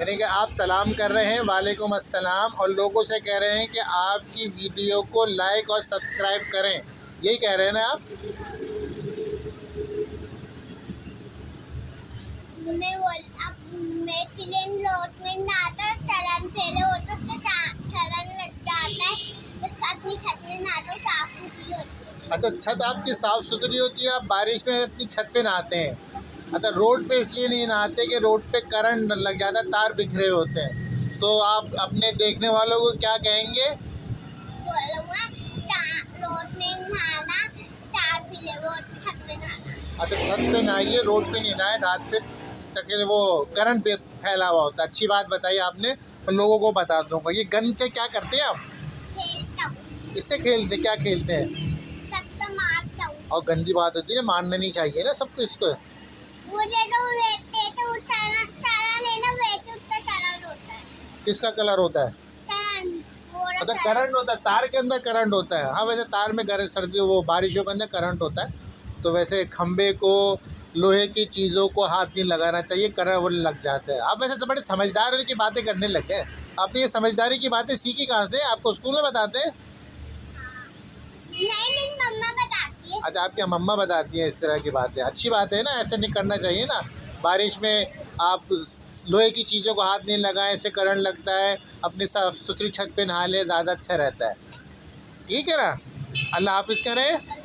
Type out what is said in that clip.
यानी कि आप सलाम कर रहे हैं, वालेकुम अस्सलाम, और लोगों से कह रहे हैं कि आपकी वीडियो को लाइक और सब्सक्राइब करें, यही कह रहे हैं ना आप? मैं प्लेन रोड में नहाता चलन फैले होता तो चलन लग जाता है। बस अपनी छत में नहाता हूँ, साफ सुथरी होती है। अच्छा, छत आपकी साफ़ सुथरी होती है, आप बारिश में अपनी छत पे नहाते हैं। अच्छा, रोड पे इसलिए नहीं नहाते कि रोड पे करंट लग जाता है, तार बिखरे होते हैं, तो आप अपने देखने वालों को क्या कहेंगे? बोलूँगा रोड में नहाना, तार पीले वो छत पे नहाना। अच्छा, छत पे नहाइए, रोड पे नहीं नहाए, रात पे तक वो करंट पे फैला हुआ होता है। अच्छी बात बताई आपने, तो लोगों को बता दूंगा। ये गन से क्या करते हैं आप? खेलता हूँ, इससे खेलते, क्या खेलते हैं? तब तो मारता हूँ। और गंदी बात होती है ना, मारना नहीं चाहिए ना सबको इसको। मुझे तो वेटते तो तारा तारा लेना वेट उसका तारा होता है। किसका कलर होता है? तारा बोरा अच्छा, तारा। करंट होता है, तार के अंदर करंट होता है। हाँ, वैसे तार में सर्दी वो बारिशों के अंदर करंट होता है, तो वैसे खंबे को, लोहे की चीज़ों को हाथ नहीं लगाना चाहिए, करंट वो लग जाता है। आप वैसे तो बड़े समझदार होने की बातें करने लग गए। आपने ये समझदारी की बातें सीखी कहाँ से? आपको स्कूल में बताते हैं? नहीं, मेरी मम्मा बताती है। अच्छा, आपकी मम्मा बताती है इस तरह की बातें। अच्छी बात है ना, ऐसे नहीं करना चाहिए ना। बारिश में आप लोहे की चीज़ों को हाथ नहीं लगाएं, इससे करंट लगता है। अपनी साफ सुथरी छत पे नहा ले, ज़्यादा अच्छा रहता है। ठीक है ना? अल्लाह हाफिज़ करें।